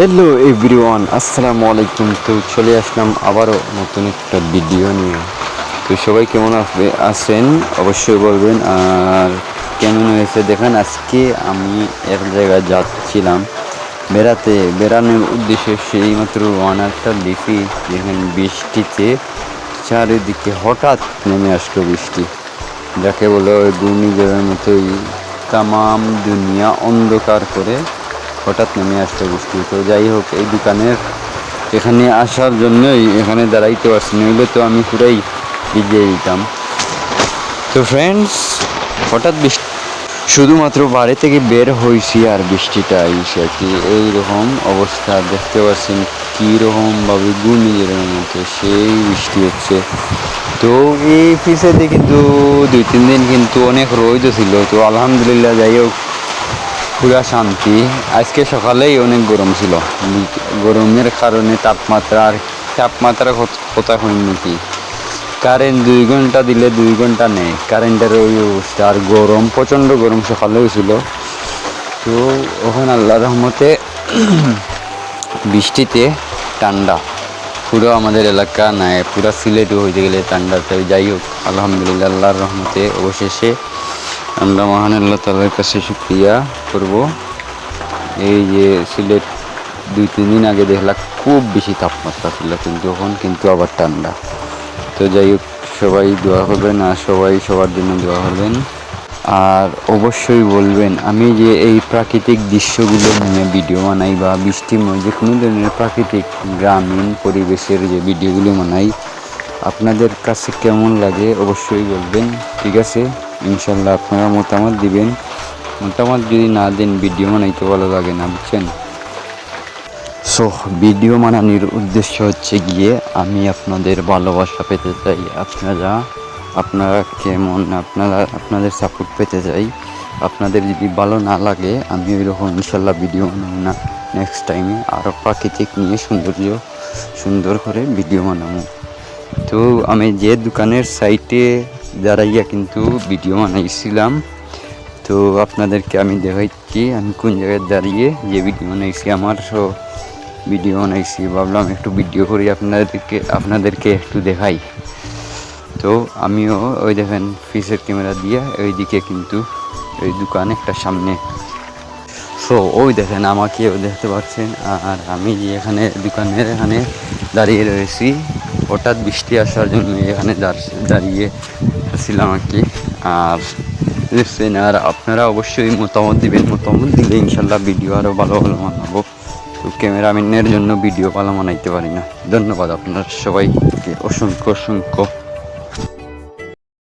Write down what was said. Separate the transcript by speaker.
Speaker 1: Hello everyone, আসসালামু আলাইকুম। তো চলে আসলাম আবারও নতুন একটা ভিডিও নিয়ে। তো সবাই কেমন আছেন অবশ্যই বলবেন। আর কেমন হয়েছে দেখেন, আজকে আমি এক জায়গায় যাচ্ছিলাম বেড়ানোর উদ্দেশ্যে। সেই মাত্র ওয়ানারটা দেখি, দেখেন বৃষ্টিতে চারিদিকে হঠাৎ নেমে আসলো বৃষ্টি, যাকে বলে ওই ঘূর্ণিঝড়ের মতোই তামাম দুনিয়া অন্ধকার করে হঠাৎ নেমে আসতে বৃষ্টি। তো যাই হোক, এই দোকানের এখানে আসার জন্যই এখানে দাঁড়াইতে পারছি, নইলে তো আমি পুরাই ভিজে দিতাম। তো ফ্রেন্ডস, হঠাৎ বৃষ্টি, শুধুমাত্র বাড়ি থেকে বের হয়েছি আর বৃষ্টিটা এসে কি এইরকম অবস্থা দেখতে পাচ্ছেন, কীরকমভাবে ঘূর্ণিঝড়ের মতো সেই বৃষ্টি হচ্ছে। তো এই পিছনে কিন্তু 2-3 দিন কিন্তু অনেক রোদ ছিল, তো আলহামদুলিল্লাহ যাই হোক পুরা শান্তি। আজকে সকালেই অনেক গরম ছিল, গরমের কারণে তাপমাত্রা কথা হয়নি কি, কারেন্ট 2 ঘন্টা দিলে 2 ঘন্টা নেই, কারেন্টের ওই অবস্থা। আর গরম, প্রচণ্ড গরম সকালেও ছিল। তো ওখানে আল্লাহর রহমতে বৃষ্টিতে ঠান্ডা পুরো আমাদের এলাকা নাই, পুরো সিলেটও হইতে গেলে ঠান্ডাতে। যাই হোক আলহামদুলিল্লাহ, আল্লাহর রহমতে অবশেষে আমরা মহান আল্লাহ তাআলার কাছে শুকরিয়া করব। এই যে সিলেট 2-3 দিন আগে দেখলাম খুব বেশি তাপমাত্রা ছিল, কিন্তু এখন কিন্তু আবার ঠান্ডা। তো যাই হোক, সবাই দোয়া করবেন আর সবাই সবার জন্য দোয়া করবেন। আর অবশ্যই বলবেন, আমি যে এই প্রাকৃতিক দৃশ্যগুলো নিয়ে ভিডিও বানাই বা বৃষ্টিময় যে কোনো ধরনের প্রাকৃতিক গ্রামীণ পরিবেশের যে ভিডিওগুলো বানাই, আপনাদের কাছে কেমন লাগে অবশ্যই বলবেন। ঠিক আছে, ইনশাল্লাহ আপনারা মতামত দিবেন। মতামত যদি না দেন ভিডিও বানাইতে ভালো লাগে না, বুঝছেন। সো ভিডিও বানানোর উদ্দেশ্য হচ্ছে গিয়ে আমি আপনাদের ভালোবাসা পেতে চাই। আপনারা কেমন, আপনাদের সাপোর্ট পেতে চাই। আপনাদের যদি ভালো না লাগে আমি ওই রকম ইনশাল্লাহ ভিডিও বানাবো না। নেক্সট টাইমে আরও প্রাকৃতিক নিয়ে সুন্দর করে ভিডিও বানাবো। তো আমি যে দোকানের সাইটে দাঁড়াইয়া কিন্তু ভিডিও বানাইছিলাম, তো আপনাদেরকে আমি দেখাইছি আমি কোন জায়গায় দাঁড়িয়ে যে ভিডিও বানাইছি। আমার ভিডিও বানাইছি, ভাবলাম একটু ভিডিও করি আপনাদেরকে একটু দেখাই। তো আমিও ওই দেখেন ফিসের ক্যামেরা দিয়ে ওইদিকে কিন্তু ওই দোকান একটা সামনে। সো ওই দেখেন আমাকেও দেখতে পাচ্ছেন। আর আমি যে এখানে দোকানের এখানে দাঁড়িয়ে রয়েছি, হঠাৎ বৃষ্টি আসার জন্য এখানে দাঁড়িয়ে ছিলাম আর কি। আর দেখছেন, আর আপনারা অবশ্যই মতামত দিবেন, মতামত দিলে ইনশাল্লাহ ভিডিও আরও ভালো বানাবো। তো ক্যামেরাম্যানের জন্য ভিডিও ভালো বানাইতে পারি না। ধন্যবাদ আপনার সবাইকে, অসংখ্য